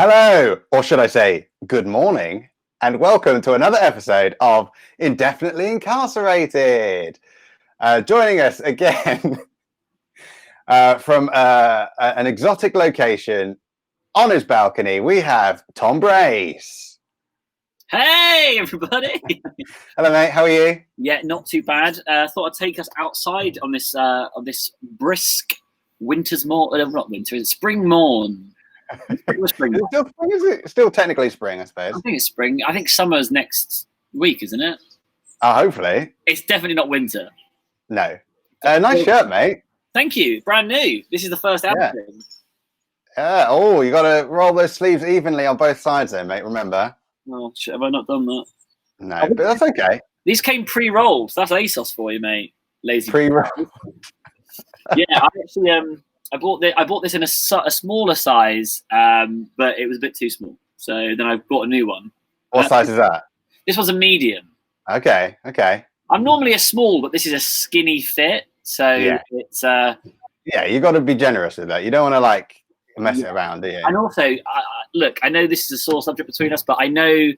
Hello, or should I say, good morning, and welcome to another episode of Indefinitely Incarcerated. Joining us again from an exotic location on his balcony, we have Tom Brace. Hey, everybody! Hello, mate. How are you? Yeah, not too bad. Thought I'd take us outside on this brisk winter's morn. Not winter, it's spring morn. Spring. Is it still technically spring, I suppose? I think it's spring. I think summer's next week, isn't it? Hopefully. It's definitely not winter. No. Nice shirt, mate. Thank you. Brand new. This is the first outing. Yeah. Oh, you got to roll those sleeves evenly on both sides, then, mate. Remember? Oh shit! Have I not done that? No, but that's okay. These came pre-rolled. That's ASOS for you, mate. Lazy. Pre-rolled. Yeah, I actually I bought this in a smaller size, but it was a bit too small. So then I bought a new one. What size is that? This was a medium. Okay. I'm normally a small, but this is a skinny fit. So it's yeah, you got to be generous with that. You don't want to mess it around, do you? And also, look, I know this is a sore subject between us, but I know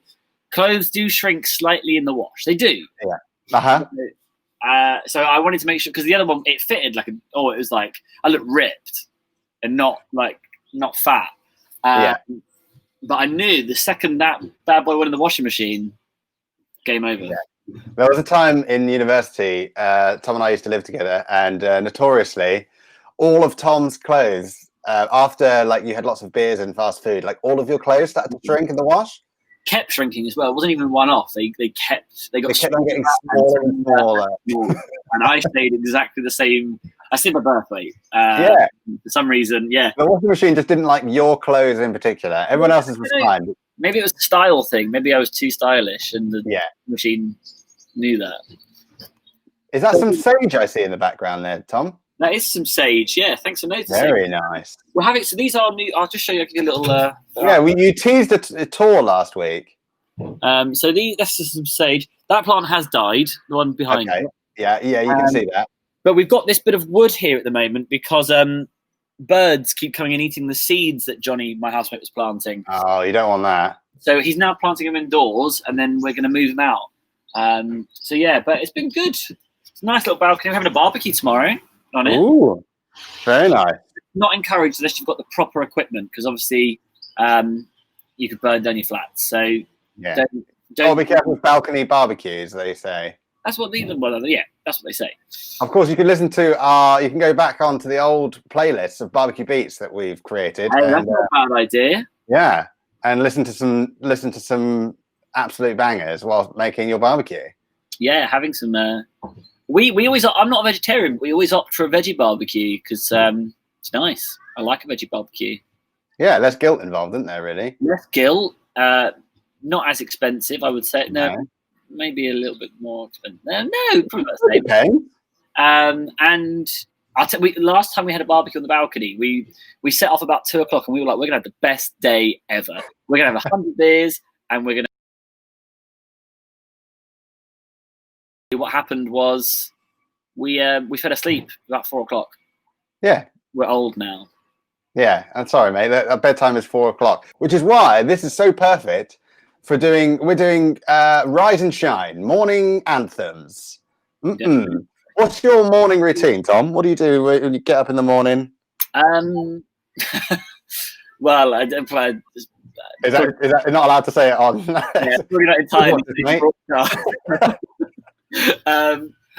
clothes do shrink slightly in the wash. They do. Yeah. So I wanted to make sure, because the other one, it fitted it was like I looked ripped and not fat. But I knew the second that bad boy went in the washing machine, game over. Yeah. There was a time in university, Tom and I used to live together, and notoriously, all of Tom's clothes, after you had lots of beers and fast food, all of your clothes started to shrink in the wash. Kept shrinking as well. It wasn't even one off. They kept on getting smaller and smaller. And I stayed exactly the same. I stayed my birth weight. For some reason, yeah. The washing machine just didn't like your clothes in particular. Everyone else's was fine. Maybe it was a style thing. Maybe I was too stylish, and the machine knew that. Is that some sage I see in the background there, Tom? That is some sage. Yeah, thanks for noticing. Very nice. We're having these are new. I'll just show you a little. You teased a tour last week. So this is some sage. That plant has died. The one behind. Okay. Yeah, you can see that. But we've got this bit of wood here at the moment because birds keep coming and eating the seeds that Johnny, my housemate, was planting. Oh, you don't want that. So he's now planting them indoors, and then we're going to move them out. But it's been good. It's a nice little balcony. We're having a barbecue tomorrow on it. Ooh, very nice. Not encouraged unless you've got the proper equipment, because obviously you could burn down your flats. So don't be careful with balcony barbecues, they say. That's what that's what they say. Of course, you can listen to you can go back onto the old playlists of barbecue beats that we've created. That's not a bad idea. Yeah, and listen to some absolute bangers while making your barbecue. Yeah, having some. We always. I'm not a vegetarian. But we always opt for a veggie barbecue because it's nice. I like a veggie barbecue. Yeah, less guilt involved, isn't there? Really, less guilt. Not as expensive, I would say. No. Maybe a little bit more expensive. No, probably about the same. And last time we had a barbecue on the balcony, we set off about 2:00, and we were like, we're gonna have the best day ever. We're gonna have 100 beers, and we're gonna. What happened was we fell asleep about 4:00. Yeah, we're old now. Yeah, I'm sorry, mate. That bedtime is 4:00, which is why this is so perfect. We're doing Rise and Shine, morning anthems. Yeah. What's your morning routine, Tom? What do you do when you get up in the morning? Well, I don't play. Is that not allowed to say it on? Yeah, probably not entirely.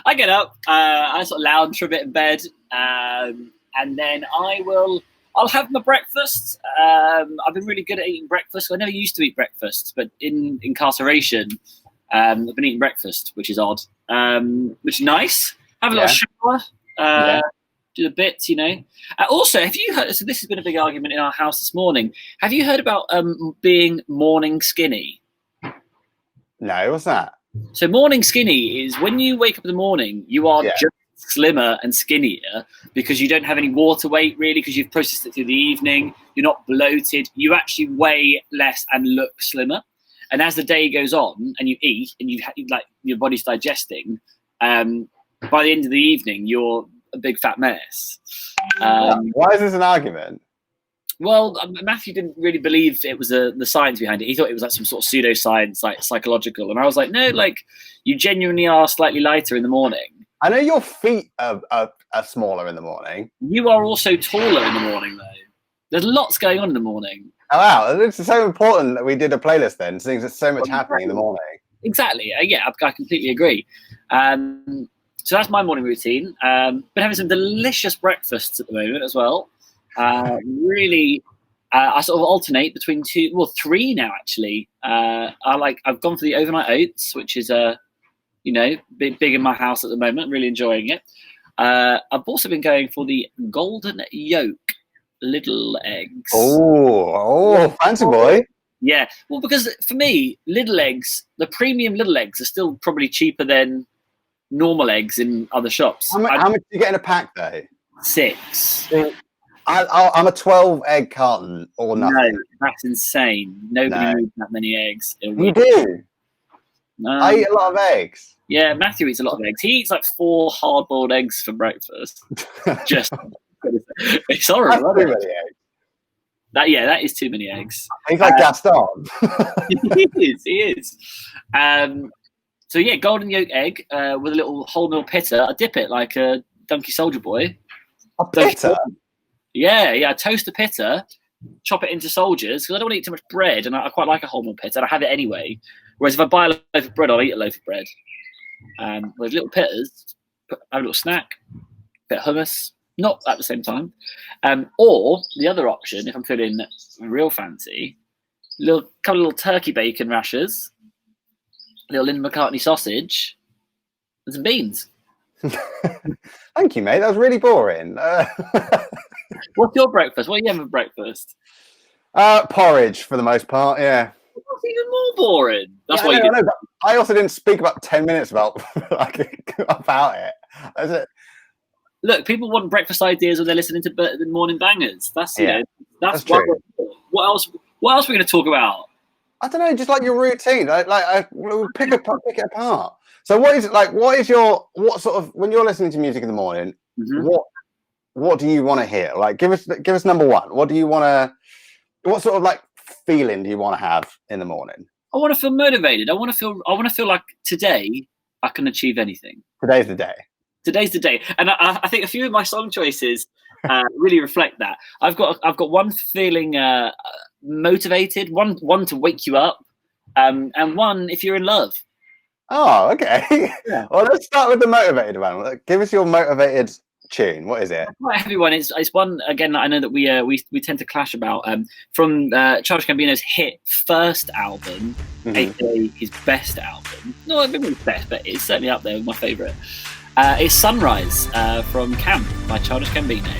I get up, I sort of lounge for a bit in bed, and then I'll have my breakfast. I've been really good at eating breakfast. I never used to eat breakfast, but in incarceration, I've been eating breakfast, which is odd, which is nice. Have a little shower, do the bits, Also, have you heard? So this has been a big argument in our house this morning. Have you heard about being morning skinny? No, what's that? So morning skinny is when you wake up in the morning, you are just slimmer and skinnier because you don't have any water weight really, because you've processed it through the evening. You're not bloated. You actually weigh less and look slimmer. And as the day goes on and you eat and your body's digesting, by the end of the evening you're a big fat mess. Why is this an argument? Well, Matthew didn't really believe it was the science behind it. He thought it was like some sort of pseudoscience, like psychological. And I was like, no, like you genuinely are slightly lighter in the morning. I know your feet are smaller in the morning. You are also taller in the morning, though. There's lots going on in the morning. Oh, wow, it's so important that we did a playlist then. Since there's so much happening in the morning. Exactly. Yeah, I completely agree. So that's my morning routine. Been having some delicious breakfasts at the moment as well. Really, I sort of alternate between three now actually. I've gone for the overnight oats, which is big in my house at the moment. I'm really enjoying it. I've also been going for the golden yolk little eggs. Oh, fancy boy. Yeah, well, because for me, little eggs, the premium little eggs are still probably cheaper than normal eggs in other shops. How much do you get in a pack though? 6. I'm a 12-egg carton or nothing. No, that's insane. Nobody needs that many eggs. You do? I eat a lot of eggs. Yeah, Matthew eats a lot of eggs. He eats like 4 hard-boiled eggs for breakfast. Just, it's horrible. That's too many eggs. That is too many eggs. He's like Gaston. He is. So yeah, golden yolk egg with a little wholemeal pitta. I dip it like a donkey soldier boy. A pitta? Yeah. I toast a pitta, chop it into soldiers because I don't want to eat too much bread, and I quite like a wholemeal pitta, and I have it anyway. Whereas if I buy a loaf of bread, I'll eat a loaf of bread. Whereas little pittas, have a little snack, bit of hummus, not at the same time. Or the other option, if I'm feeling real fancy, couple of little turkey bacon rashers, little Linda McCartney sausage, and some beans. Thank you, mate. That was really boring. What's your breakfast? What are you having for breakfast? Porridge for the most part, yeah. That's even more boring. That's why I know, but I also didn't speak about 10 minutes about it. That's it. Look, people want breakfast ideas when they're listening to the morning bangers. That's that's true. What else? What else are we going to talk about? I don't know, just like your routine. We'll pick it apart. So what is it like? What sort of, when you're listening to music in the morning? Mm-hmm. What do you want to hear? Like, give us number one. What sort of like feeling do you want to have in the morning? I want to feel motivated. I want to feel like today I can achieve anything. Today's the day. Today's the day, and I think a few of my song choices really reflect that. I've got one feeling motivated, one to wake you up, and one if you're in love. Oh, okay. Yeah. Well, let's start with the motivated one. Give us your motivated tune. What is it? Quite a heavy one. It's one again that I know that we tend to clash about. From Childish Gambino's hit first album, aka his best album. No, I think it's best, but it's certainly up there with my favourite. It's Sunrise from Camp by Childish Gambino,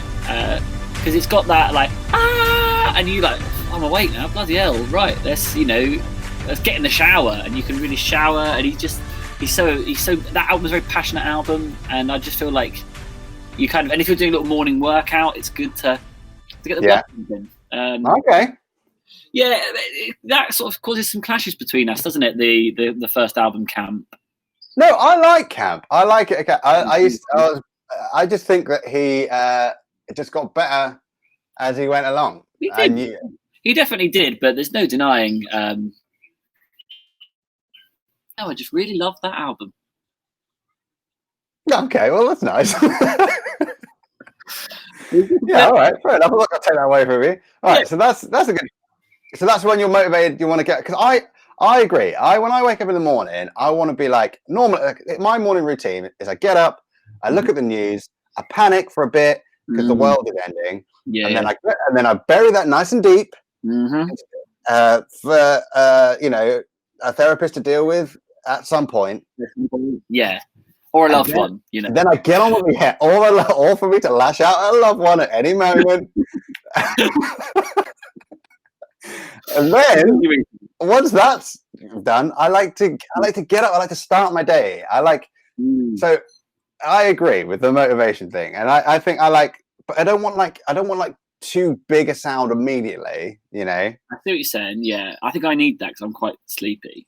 because it's got that like and you like, I'm awake now, bloody hell, right? Let's get in the shower, and you can really shower, and he's so that album's a very passionate album, and I just feel like you kind of, and if you're doing a little morning workout, it's good to get the blood in. Okay. Yeah, that sort of causes some clashes between us, doesn't it? The first album, Camp. No, I like Camp. I like it. I just think that he it just got better as he went along. He did. He definitely did, but there's no denying. No, I just really love that album. Okay, well that's nice. Yeah, all right, fair enough. I'm not gonna take that away from you. All right, so that's a good. So that's when you're motivated. You want to get, because I agree. When I wake up in the morning, I want to be like normal. My morning routine is I get up, I look at the news, I panic for a bit because the world is ending, and then I bury that nice and deep for a therapist to deal with at some point. Yeah, or a loved one. Then I get on with me, or for me to lash out at a loved one at any moment. And then once that's done, I like to get up. I like to start my day. So I agree with the motivation thing, and I think but I don't want too big a sound immediately. I see what you're saying. Yeah, I think I need that because I'm quite sleepy.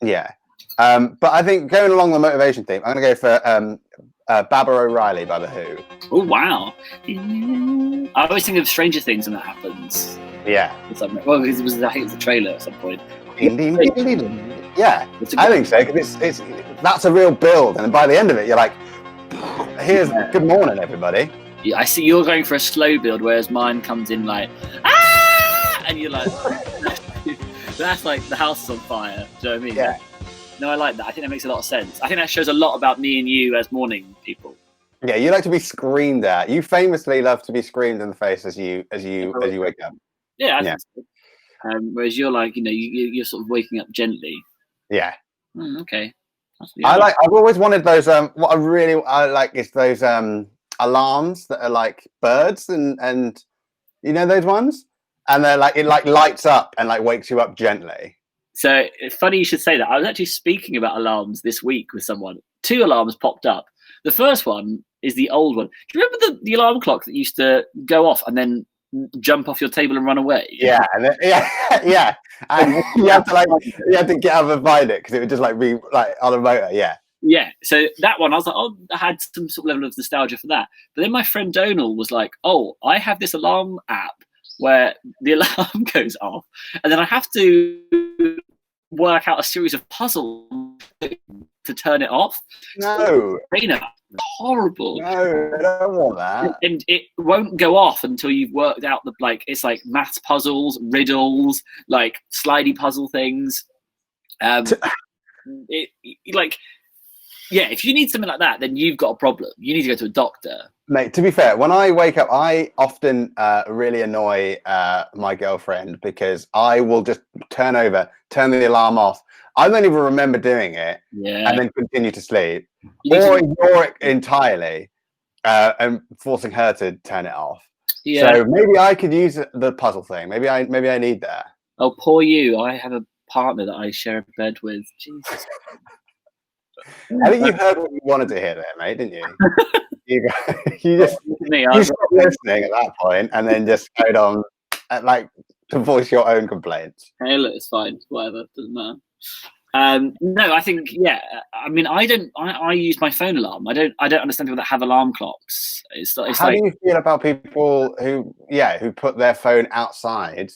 Yeah, but I think going along the motivation theme, I'm going to go for Baba O'Reilly by The Who. Oh wow! I always think of Stranger Things when that happens. Yeah. Well, I think it was the trailer at some point. Yeah, I think so. Because it's that's a real build, and by the end of it, you're like, "Here's good morning, everybody." Yeah, I see you're going for a slow build, whereas mine comes in like, ah, and you're like, that's like the house is on fire. Do you know what I mean? Yeah. No, I like that. I think that makes a lot of sense. I think that shows a lot about me and you as morning people. Yeah, you like to be screamed at. You famously love to be screamed in the face as you wake up. Yeah, I think so. Whereas you're like, you're sort of waking up gently. Yeah. Okay. I've always wanted those. What I like is those alarms that are like birds and you know those ones, and they're like it like lights up and like wakes you up gently. So funny you should say that. I was actually speaking about alarms this week with someone. 2 alarms popped up. The first one is the old one. Do you remember the alarm clock that used to go off and then jump off your table and run away? Yeah, and yeah. And you had to get up and find it because it would just like be like on a motor. Yeah. Yeah. So that one, I was like, oh, I had some sort of level of nostalgia for that. But then my friend Donal was like, oh, I have this alarm app where the alarm goes off, and then I have to work out a series of puzzles to turn it off. No. Horrible. No, I don't want that. And it won't go off until you've worked out it's like maths puzzles, riddles, like slidey puzzle things. If you need something like that, then you've got a problem. You need to go to a doctor. Mate, to be fair, when I wake up, I often really annoy my girlfriend because I will just turn the alarm off. I don't even remember doing it, and then continue to sleep, or ignore it entirely, and forcing her to turn it off. Yeah. So maybe I could use the puzzle thing. Maybe I need that. Oh, poor you! I have a partner that I share a bed with. Jesus. I think you heard what you wanted to hear there, mate, didn't you? you stopped listening at that point, and then just carried on, to voice your own complaints. Hey, look, it's fine. Whatever, doesn't matter. No, I think I mean, I use my phone alarm. I don't understand people that have alarm clocks. How do you feel about people who put their phone outside,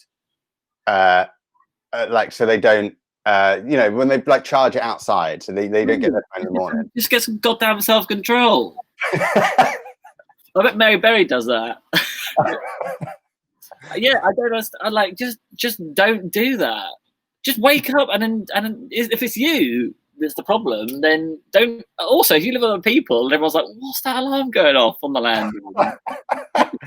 so they don't, when they like charge it outside, so they don't get their phone in the morning. Just get some goddamn self-control. I bet Mary Berry does that. Yeah, I don't understand. I like just don't do that. Just wake up, and then if it's you that's the problem, then don't. Also, if you live with other people and everyone's like, "What's that alarm going off on the land?"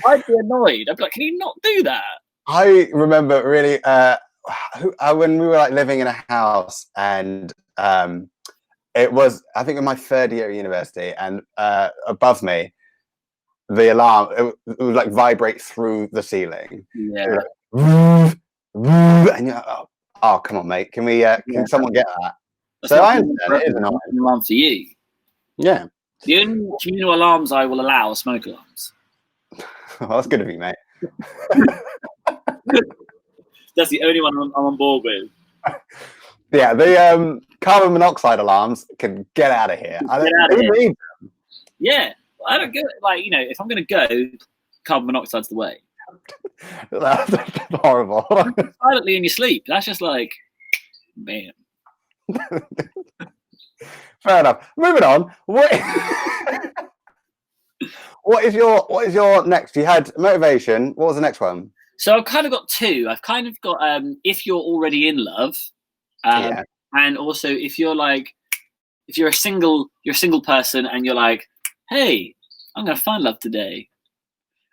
I'd be annoyed. I'd be like, "Can you not do that?" I remember really when we were like living in a house, and it was I think in my 3rd year at university, and above me, the alarm it would like vibrate through the ceiling. Yeah. And you're like, oh, come on, mate. Can we? Can someone get that? That's so I understand it is an alarm for you. Yeah. The only communal alarms I will allow are smoke alarms. Well, that's good of you, mate. That's the only one I'm on board with. Yeah, the carbon monoxide alarms can get out of here. I don't need them. Yeah, I don't get it. Like, if I'm going to go, carbon monoxide's the way. That's horrible. Silently in your sleep. That's just like, man. Fair enough. Moving on. What is your next? You had motivation. What was the next one? So I've kind of got 2. I've kind of got if you're already in love, and also if you're a single person and you're like, hey, I'm going to find love today.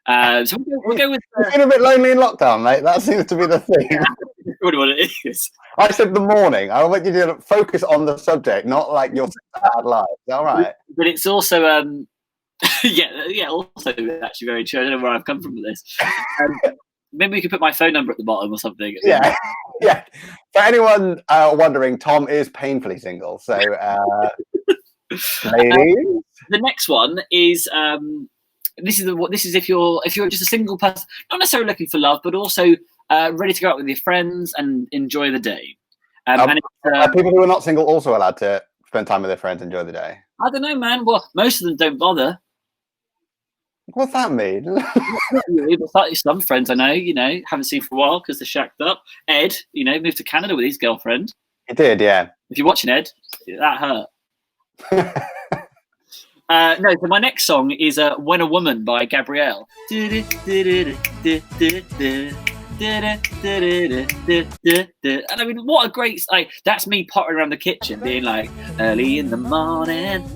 So we'll go with. You've been a bit lonely in lockdown, mate. That seems to be the thing. That's what it is. I said the morning. I want you to focus on the subject, not like your sad life. Is that all right? But it's also also actually very true. I don't know where I've come from with this. Maybe we could put my phone number at the bottom or something. Yeah. For anyone wondering, Tom is painfully single. So, ladies, the next one is. This is if you're just a single person, not necessarily looking for love, but also ready to go out with your friends and enjoy the day. Are people who are not single also allowed to spend time with their friends and enjoy the day? I don't know, man. Well, most of them don't bother. What's that mean? Not really, but some friends I know, haven't seen for a while because they're shacked up. Ed, moved to Canada with his girlfriend. He did, yeah. If you're watching Ed, that hurt. No, so my next song is "When a Woman" by Gabrielle. And I mean, what a great that's me pottering around the kitchen, being like, early in the morning,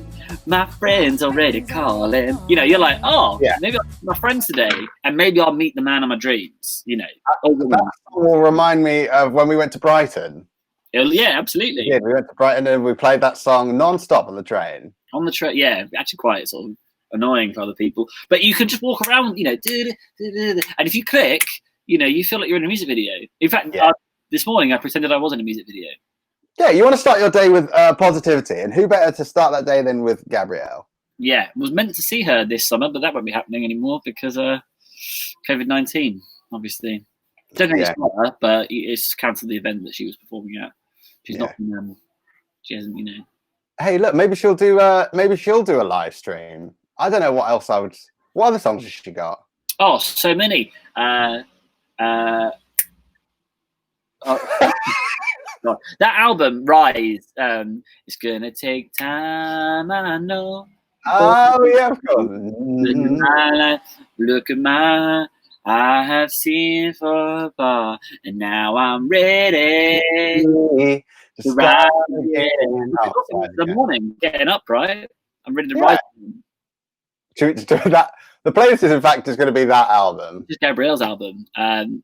my friends already calling. You're like, oh, yeah. Maybe I'll meet my friends today, and maybe I'll meet the man of my dreams. That will remind me of when we went to Brighton. Yeah, absolutely. Yeah, we went to Brighton and we played that song non-stop on the train. On the train, yeah, actually quite sort of annoying for other people. But you can just walk around, and if you click, you feel like you're in a music video. In fact, this morning I pretended I was in a music video. Yeah, you want to start your day with positivity, and who better to start that day than with Gabrielle? Yeah, was meant to see her this summer, but that won't be happening anymore because COVID-19, obviously. Don't think it's her, but it's cancelled the event that she was performing at. She's not. She hasn't. Hey, look, maybe she'll do a live stream. I don't know what else I would. What other songs has she got? Oh, so many. That album, Rise. It's gonna take time. I know. Oh yeah, of course. Look at my. I have seen for a bar, and now I'm ready to ride again. The morning, getting up, right? I'm ready to ride. The playlist is, in fact, is going to be that album. Just Gabrielle's album.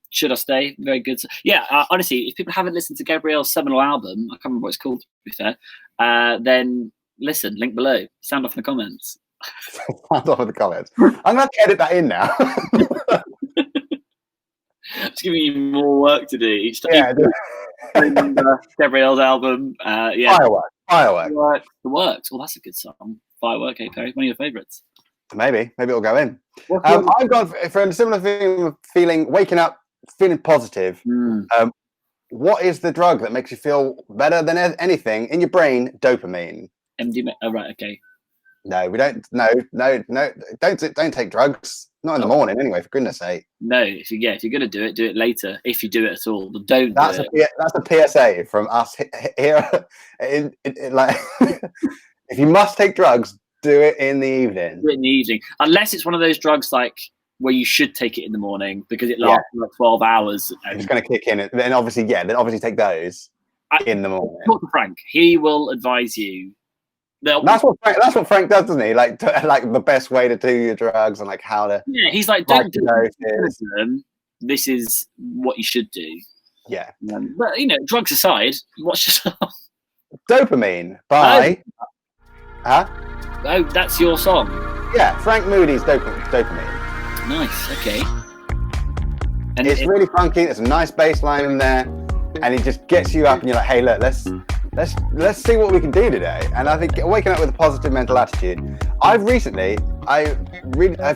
Should I Stay? Very good. Yeah, honestly, if people haven't listened to Gabrielle's seminal album, I can't remember what it's called, to be fair, then listen, link below. Sound off in the comments. Sound off in the comments. I'm going to edit that in now. It's giving you more work to do each time. Yeah, Gabrielle's album. Firework. The Works. Well, that's a good song. Firework, hey Perry. One of your favourites. Maybe it'll go in. I've gone for a similar feeling, waking up, feeling positive. What is the drug that makes you feel better than anything in your brain? Dopamine. MD. Oh, right. Okay. No, we don't. No. Don't take drugs. Not in the morning, anyway. For goodness' sake. No, if you're gonna do it later. If you do it at all, but don't. That's a PSA from us here. Like, if you must take drugs, do it in the evening. Do it in the evening, unless it's one of those drugs like where you should take it in the morning because it lasts like 12 hours. It's going to kick in. Then obviously take those in the morning. Talk to Frank. He will advise you. That's what Frank does, doesn't he? Like the best way to do your drugs and like how to. Yeah, he's like, don't do them. This is what you should do. Yeah. But drugs aside, what's your song? Dopamine by. Oh, that's your song. Yeah, Frank Moody's Dopamine. Nice. Okay. And it's really funky. There's a nice bass line in there, and it just gets you up, and you're like, hey, look, let's see what we can do today. And I think waking up with a positive mental attitude. I've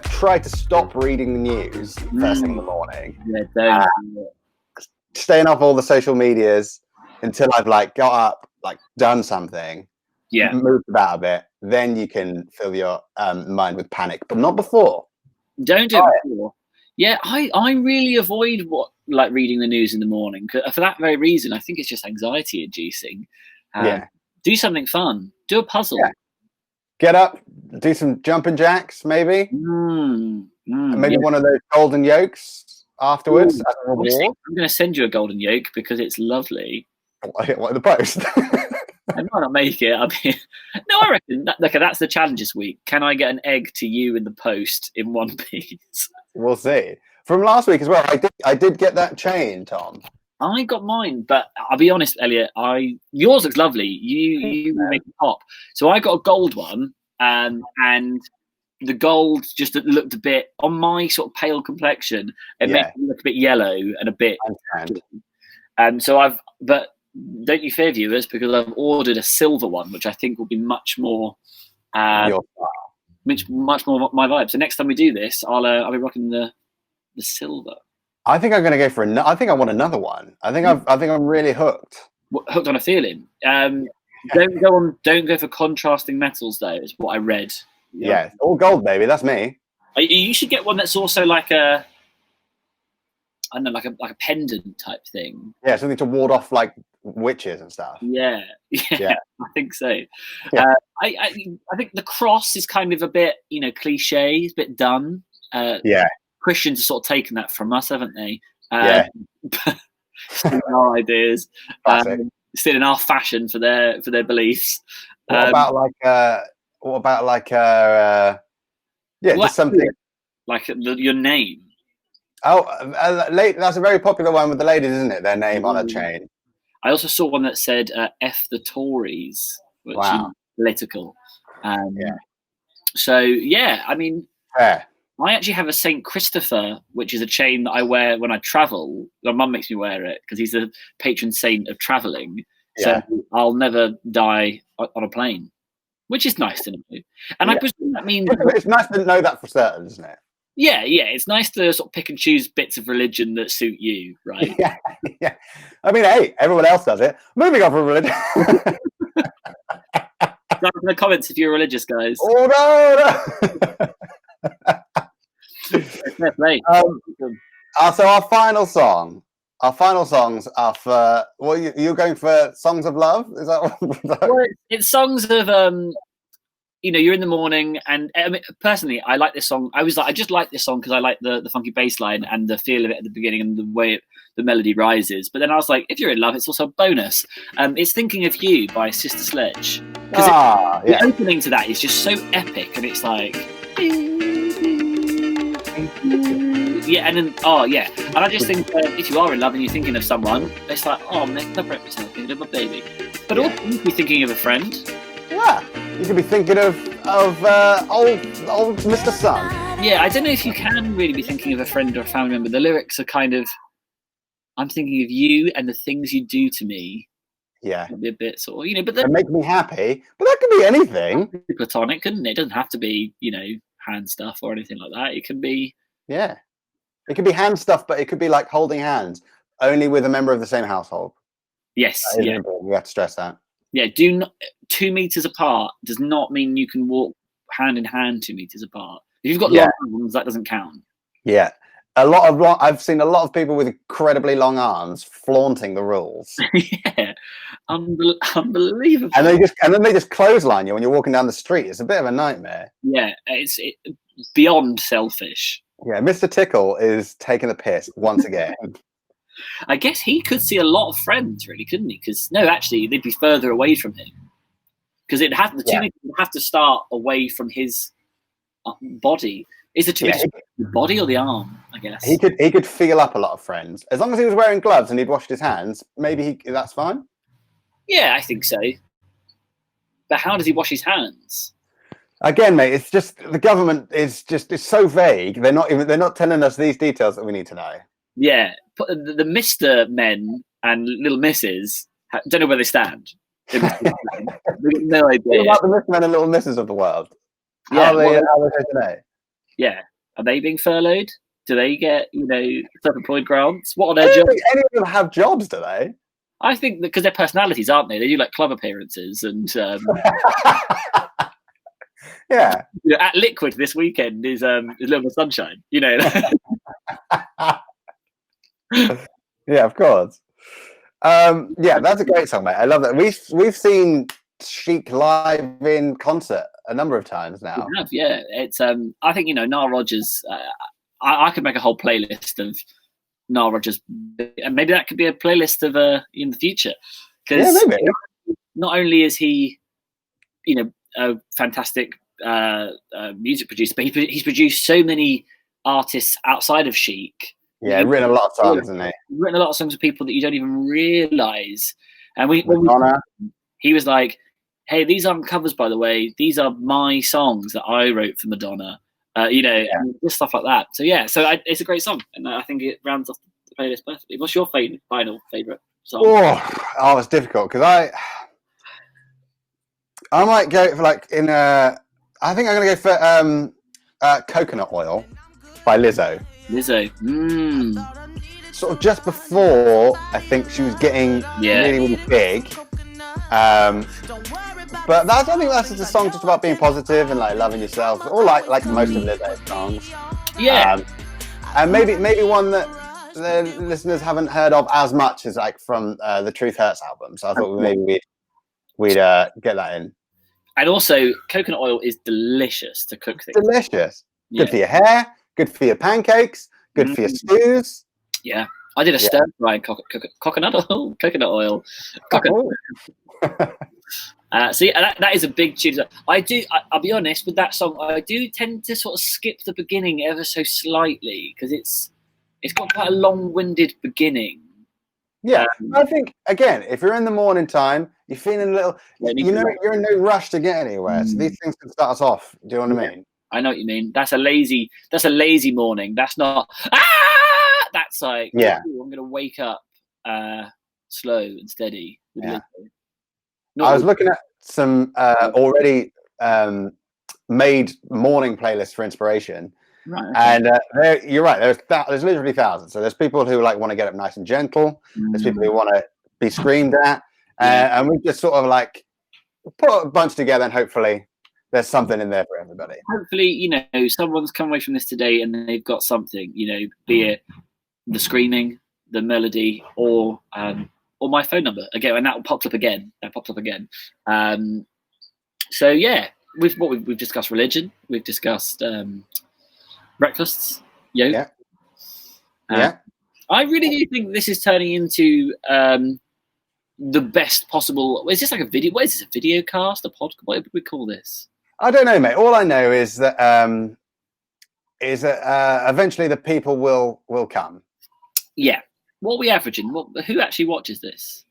tried to stop reading the news first thing in the morning. Yeah, staying off all the social medias until I've like got up, like done something, moved about a bit. Then you can fill your mind with panic, but not before. Don't do it before. Yeah, I really avoid reading the news in the morning for that very reason. I think it's just anxiety inducing. Do something fun. Do a puzzle. Yeah. Get up, do some jumping jacks, maybe. Maybe one of those golden yolks afterwards. I'm going to send you a golden yolk because it's lovely. What in the post? I might not make it. I reckon that's the challenge this week. Can I get an egg to you in the post in one piece? We'll see. From last week as well, I did get that chain, Tom. I got mine, but I'll be honest, Elliot. Yours looks lovely. You make it pop. So I got a gold one, and the gold just looked a bit on my sort of pale complexion. It makes it look a bit yellow and a bit. But don't you fear, viewers, because I've ordered a silver one, which I think will be much more, much more my vibe. So next time we do this, I'll be rocking the silver. I think I'm going to go for I think I want another one. I think I'm really hooked. Hooked on a feeling. Don't go for contrasting metals though. Is what I read. Yeah, all gold, baby. That's me. You should get one that's also like a, I don't know, like a pendant type thing. Yeah, something to ward off like witches and stuff. Yeah, Yeah. I think so. Yeah. I think the cross is kind of a bit, cliche. It's a bit done. Yeah. Christians have sort of taken that from us, haven't they? Yeah. Stealing our ideas, stealing our fashion for their beliefs. What about just something like your name? Oh, that's a very popular one with the ladies, isn't it? Their name on a chain. I also saw one that said "F the Tories," which is political. So yeah, I mean, fair. I actually have a Saint Christopher, which is a chain that I wear when I travel. My mum makes me wear it because he's the patron saint of traveling. So I'll never die on a plane, which is nice to know. And I presume that means it's nice to know that for certain, isn't it? Yeah, it's nice to sort of pick and choose bits of religion that suit you, right? Yeah. I mean, hey, everyone else does it. Moving on from religion. Down in the comments if you're religious, guys. Oh no! So our final songs are for. Well, you're going for songs of love. Is that? Well, it's songs of you're in the morning, and I mean, personally, I like this song. I just like this song because I like the funky bass line and the feel of it at the beginning and the way the melody rises. But then I was like, if you're in love, it's also a bonus. It's "Thinking of You" by Sister Sledge. The opening to that is just so epic, and it's like, and then and I just think if you are in love and you're thinking of someone, it's like, oh, make the breakfast, thinking of a baby. But also you could be thinking of a friend. Yeah, you could be thinking of old Mr. Sun. Yeah, I don't know if you can really be thinking of a friend or a family member. The lyrics are kind of, I'm thinking of you and the things you do to me. Yeah, it'd be a bit sort of, but they make me happy. But that could be anything. Be platonic, couldn't it? It doesn't have to be, hand stuff or anything like that. It can be. Yeah, it could be hand stuff, but it could be like holding hands, only with a member of the same household. Yes, yeah. Important. We have to stress that. Yeah, 2 meters apart does not mean you can walk hand in hand 2 meters apart. If you've got long arms, that doesn't count. Yeah, I've seen a lot of people with incredibly long arms flaunting the rules. Yeah, unbelievable. And then they just clothesline you when you're walking down the street. It's a bit of a nightmare. Yeah, it's beyond selfish. Yeah, Mr. Tickle is taking the piss once again. I guess he could see a lot of friends, really, couldn't he? Because actually, they'd be further away from him. Because the 2 meters would have to start away from his body. Is the 2 meters the body or the arm? I guess he could feel up a lot of friends as long as he was wearing gloves and he'd washed his hands. Maybe that's fine. Yeah, I think so. But how does he wash his hands? Again, mate, it's just the government is so vague. They're not telling us these details that we need to know. Yeah, the Mr. Men and Little Misses don't know where they stand. No idea. What about the Mr. Men and Little Misses of the world? How are they today? Yeah, are they being furloughed? Do they get self-employed grants? What are their jobs? I don't think any of them have jobs, do they? I think because they're personalities, aren't they? They do like club appearances and. Yeah. At Liquid this weekend is Little Miss Sunshine. Yeah, of course. That's a great song, mate. I love that. We've seen Chic live in concert a number of times now. We have, yeah. It's I think Nile Rodgers. I could make a whole playlist of Nile Rodgers, and maybe that could be a playlist of in the future. Because not only is he, a fantastic music producer, but he's produced so many artists outside of Chic. Yeah, written a lot of songs, hasn't he? Written a lot of songs with people that you don't even realise. And he was like, "Hey, these aren't covers, by the way. These are my songs that I wrote for Madonna." And just stuff like that. So it's a great song, and I think it rounds off the playlist perfectly. What's your final favourite song? Oh, it's difficult because I might go for I think I'm going to go for Coconut Oil by Lizzo. Sort of just before I think she was getting really, really big. But I think that's just a song just about being positive and like loving yourself, or like most of Lizzo's songs. Yeah. And maybe one that the listeners haven't heard of as much as like from the Truth Hurts album. So I thought maybe we'd get that in. And also, coconut oil is delicious to cook things. Delicious. Good for your hair. Good for your pancakes. Good for your stews. Yeah. I did a stir fry coconut oil. So that is a big tune. I'll be honest with that song. I do tend to sort of skip the beginning ever so slightly because it's got quite a long-winded beginning. Yeah, I think again, if you're in the morning time, you're feeling a little, you're in no rush to get anywhere. So these things can start us off. Do you know what I mean? I know what you mean. That's a lazy morning. That's not. That's like, I'm gonna wake up slow and steady. I was looking at some already made morning playlists for inspiration. Right, okay. And you're right. There's literally thousands. So there's people who like want to get up nice and gentle. There's people who want to be screamed at, and we just sort of like put a bunch together, and hopefully there's something in there for everybody. Hopefully, someone's come away from this today and they've got something. Be it the screaming, the melody, or my phone number again, and that popped up again. So yeah, we've discussed religion. We've discussed. Breakfasts, Yeah. I really do think this is turning into the best possible. Is this like a video? What is this? A video cast? A podcast? What would we call this? I don't know, mate. All I know is that eventually the people will come. Yeah. What are we averaging? Who actually watches this?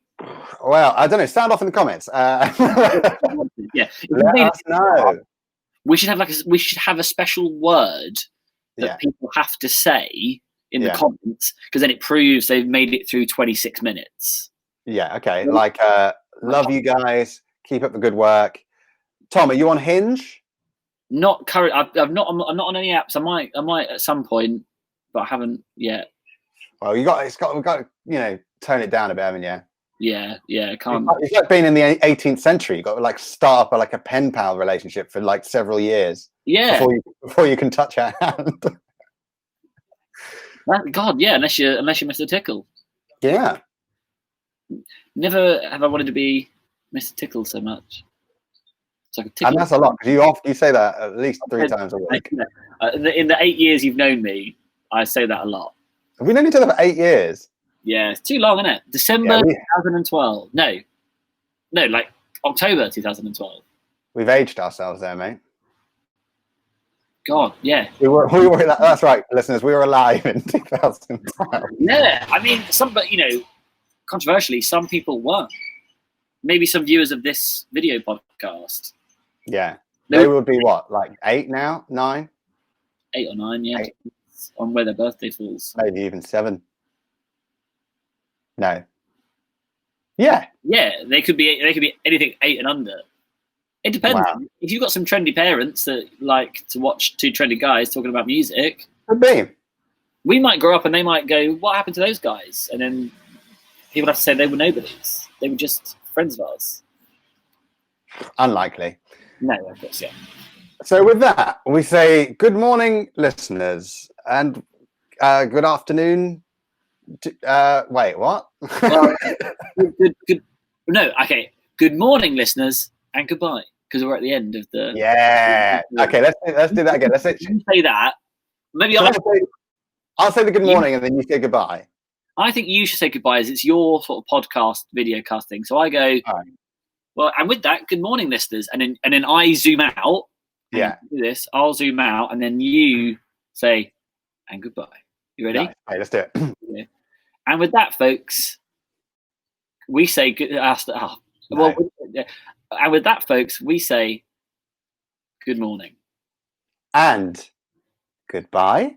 Well, I don't know. Sound off in the comments. Yeah. Let us know. We should have a special word that people have to say in the comments, because then it proves they've made it through 26 minutes. Yeah, okay. Like, love you guys. Keep up the good work. Tom, are you on Hinge? Not current. I'm not on any apps. I might at some point, but I haven't yet. Well, we've got to tone it down a bit, haven't you? Yeah. Can't. It's like being in the 18th century. You've got to like start up a pen pal relationship for like several years. Yeah. Before you can touch her hand. God, yeah. Unless you Mr. Tickle. Yeah. Never have I wanted to be Mr. Tickle so much. It's like a tickle. And that's a lot, because you say that at least 3 times a week. In the 8 years you've known me, I say that a lot. Have we known each other for 8 years? Yeah, it's too long, isn't it? December 2012. No, like October 2012. We've aged ourselves there, mate. God, yeah. We were. That's right, listeners. We were alive in 2012. Yeah, I mean, controversially, some people weren't. Maybe some viewers of this video podcast. Yeah, they would be what, like 8 now, 9? 8 or 9, yeah. 8. On where their birthday falls. Maybe even 7. No. Yeah. Yeah, they could be anything 8 and under. It depends. Wow. If you've got some trendy parents that like to watch 2 trendy guys talking about music, could be. We might grow up and they might go, "What happened to those guys?" And then people have to say they were nobodies. They were just friends of ours. Unlikely. No, of course, yeah. So with that, we say good morning, listeners, and good afternoon. Wait, what? Well, good. No, okay. Good morning, listeners, and goodbye, because we're at the end of the. Yeah. Okay, let's do that again. Let's say that. Maybe I'll say the good morning, and then you say goodbye. I think you should say goodbye, as it's your sort of podcast, video casting. So I go. Well, and with that, good morning, listeners, and then I zoom out. Yeah. Do this. I'll zoom out, and then you say, and goodbye. You ready? Nice. Okay, let's do it. Yeah. And with that, folks, we say good. And with that, folks, we say good morning and goodbye.